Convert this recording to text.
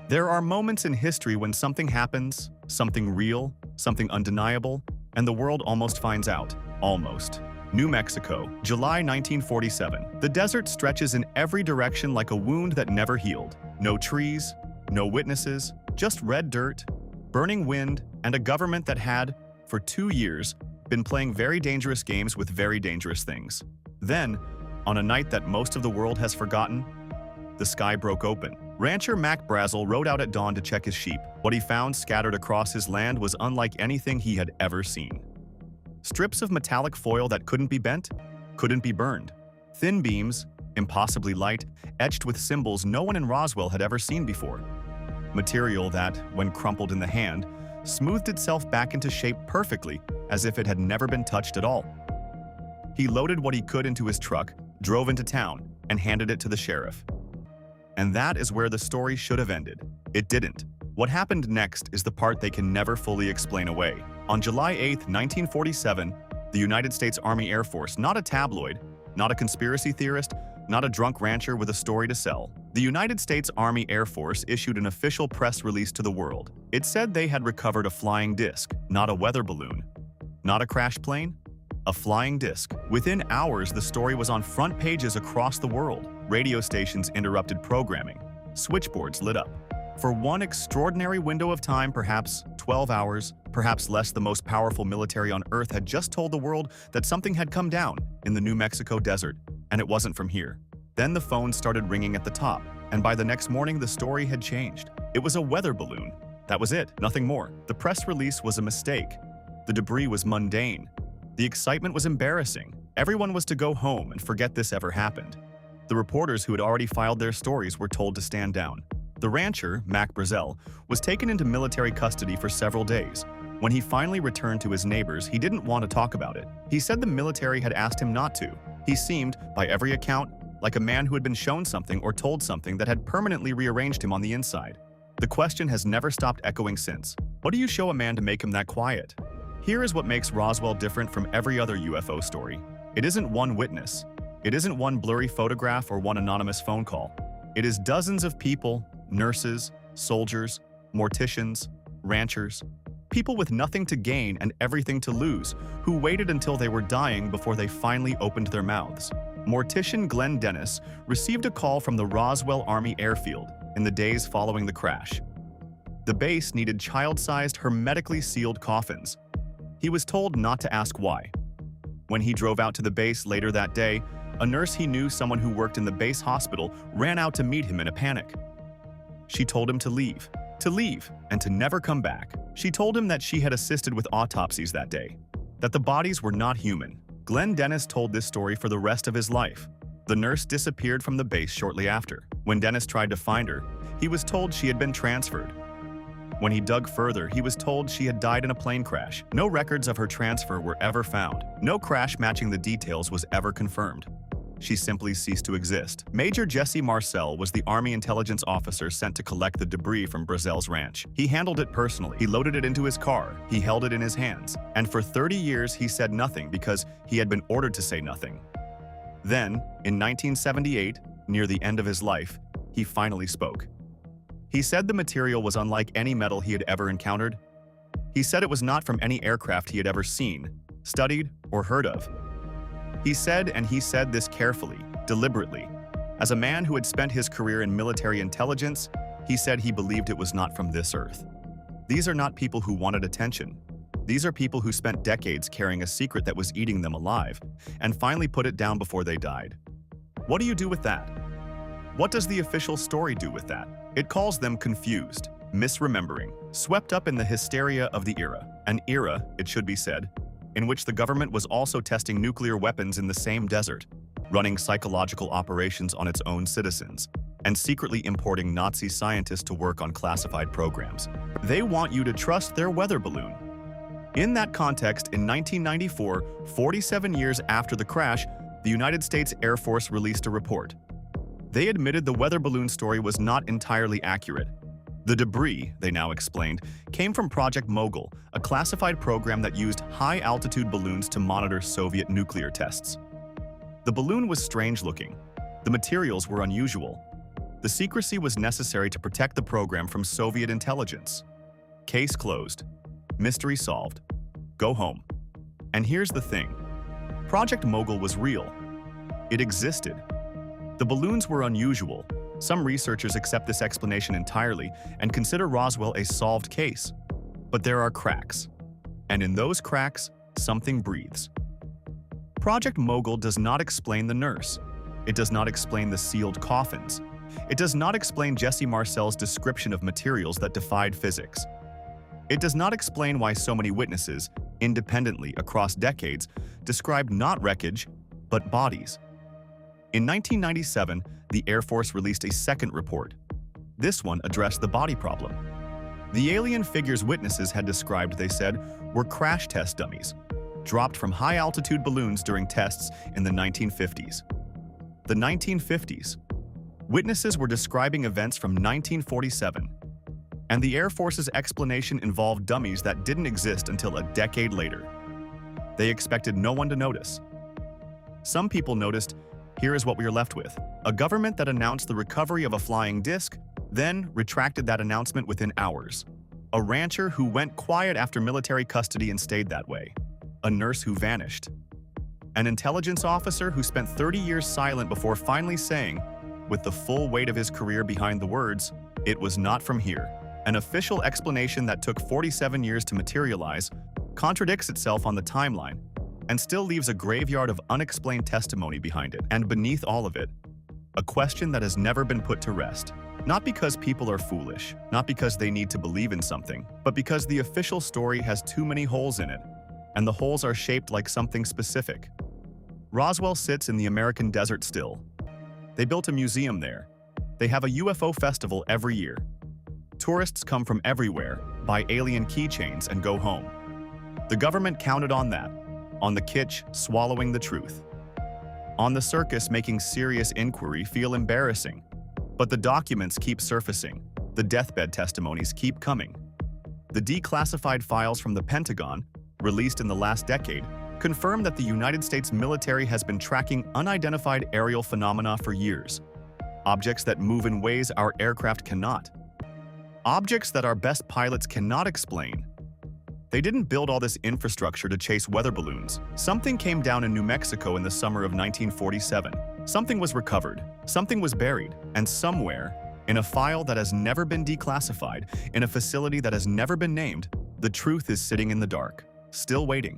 There are moments in history when something happens, something real, something undeniable, and the world almost finds out. Almost. New Mexico, July 1947. The desert stretches in every direction like a wound that never healed. No trees, no witnesses, just red dirt, burning wind, and a government that had, for 2 years, been playing very dangerous games with very dangerous things. Then, on a night that most of the world has forgotten, the sky broke open. Rancher Mac Brazel rode out at dawn to check his sheep. What he found scattered across his land was unlike anything he had ever seen. Strips of metallic foil that couldn't be bent, couldn't be burned. Thin beams, impossibly light, etched with symbols no one in Roswell had ever seen before. Material that, when crumpled in the hand, smoothed itself back into shape perfectly, as if it had never been touched at all. He loaded what he could into his truck, drove into town, and handed it to the sheriff. And that is where the story should have ended. It didn't. What happened next is the part they can never fully explain away. On July 8, 1947, the United States Army Air Force, not a tabloid, not a conspiracy theorist, not a drunk rancher with a story to sell. The United States Army Air Force issued an official press release to the world. It said they had recovered a flying disc, not a weather balloon. Not a crash plane, a flying disc. Within hours, the story was on front pages across the world. Radio stations interrupted programming. Switchboards lit up. For one extraordinary window of time, perhaps 12 hours, perhaps less, the most powerful military on Earth had just told the world that something had come down in the New Mexico desert, and it wasn't from here. Then the phone started ringing at the top, and by the next morning, the story had changed. It was a weather balloon. That was it, nothing more. The press release was a mistake. The debris was mundane. The excitement was embarrassing. Everyone was to go home and forget this ever happened. The reporters who had already filed their stories were told to stand down. The rancher, Mac Brazel, was taken into military custody for several days. When he finally returned to his neighbors, he didn't want to talk about it. He said the military had asked him not to. He seemed, by every account, like a man who had been shown something or told something that had permanently rearranged him on the inside. The question has never stopped echoing since. What do you show a man to make him that quiet? Here is what makes Roswell different from every other UFO story. It isn't one witness. It isn't one blurry photograph or one anonymous phone call. It is dozens of people, nurses, soldiers, morticians, ranchers, people with nothing to gain and everything to lose, who waited until they were dying before they finally opened their mouths. Mortician Glenn Dennis received a call from the Roswell Army Airfield in the days following the crash. The base needed child-sized, hermetically sealed coffins. He was told not to ask why. When he drove out to the base later that day, a nurse he knew, someone who worked in the base hospital, ran out to meet him in a panic. She told him to leave, and to never come back. She told him that she had assisted with autopsies that day, that the bodies were not human. Glenn Dennis told this story for the rest of his life. The nurse disappeared from the base shortly after. When Dennis tried to find her, he was told she had been transferred. When he dug further, he was told she had died in a plane crash. No records of her transfer were ever found. No crash matching the details was ever confirmed. She simply ceased to exist. Major Jesse Marcel was the Army intelligence officer sent to collect the debris from Brazel's ranch. He handled it personally. He loaded it into his car. He held it in his hands. And for 30 years, he said nothing because he had been ordered to say nothing. Then, in 1978, near the end of his life, he finally spoke. He said the material was unlike any metal he had ever encountered. He said it was not from any aircraft he had ever seen, studied, or heard of. He said this carefully, deliberately. As a man who had spent his career in military intelligence, he said he believed it was not from this earth. These are not people who wanted attention. These are people who spent decades carrying a secret that was eating them alive, and finally put it down before they died. What do you do with that? What does the official story do with that? It calls them confused, misremembering, swept up in the hysteria of the era. An era, it should be said, in which the government was also testing nuclear weapons in the same desert, running psychological operations on its own citizens, and secretly importing Nazi scientists to work on classified programs. They want you to trust their weather balloon. In that context, in 1994, 47 years after the crash, the United States Air Force released a report. They admitted the weather balloon story was not entirely accurate. The debris, they now explained, came from Project Mogul, a classified program that used high-altitude balloons to monitor Soviet nuclear tests. The balloon was strange-looking. The materials were unusual. The secrecy was necessary to protect the program from Soviet intelligence. Case closed. Mystery solved. Go home. And here's the thing. Project Mogul was real. It existed. The balloons were unusual. Some researchers accept this explanation entirely and consider Roswell a solved case. But there are cracks. And in those cracks, something breathes. Project Mogul does not explain the nurse. It does not explain the sealed coffins. It does not explain Jesse Marcel's description of materials that defied physics. It does not explain why so many witnesses, independently across decades, described not wreckage, but bodies. In 1997, the Air Force released a second report. This one addressed the body problem. The alien figures witnesses had described, they said, were crash test dummies, dropped from high-altitude balloons during tests in the 1950s. The 1950s. Witnesses were describing events from 1947, and the Air Force's explanation involved dummies that didn't exist until a decade later. They expected no one to notice. Some people noticed. Here is what we are left with. A government that announced the recovery of a flying disc, then retracted that announcement within hours. A rancher who went quiet after military custody and stayed that way. A nurse who vanished. An intelligence officer who spent 30 years silent before finally saying, with the full weight of his career behind the words, "It was not from here." An official explanation that took 47 years to materialize contradicts itself on the timeline and still leaves a graveyard of unexplained testimony behind it. And beneath all of it, a question that has never been put to rest. Not because people are foolish, not because they need to believe in something, but because the official story has too many holes in it, and the holes are shaped like something specific. Roswell sits in the American desert still. They built a museum there. They have a UFO festival every year. Tourists come from everywhere, buy alien keychains, and go home. The government counted on that, on the kitsch swallowing the truth, on the circus making serious inquiry feel embarrassing. But the documents keep surfacing. The deathbed testimonies keep coming. The declassified files from the Pentagon, released in the last decade, confirm that the United States military has been tracking unidentified aerial phenomena for years. Objects that move in ways our aircraft cannot. Objects that our best pilots cannot explain. They didn't build all this infrastructure to chase weather balloons. Something came down in New Mexico in the summer of 1947. Something was recovered, something was buried, and somewhere, in a file that has never been declassified, in a facility that has never been named, the truth is sitting in the dark, still waiting.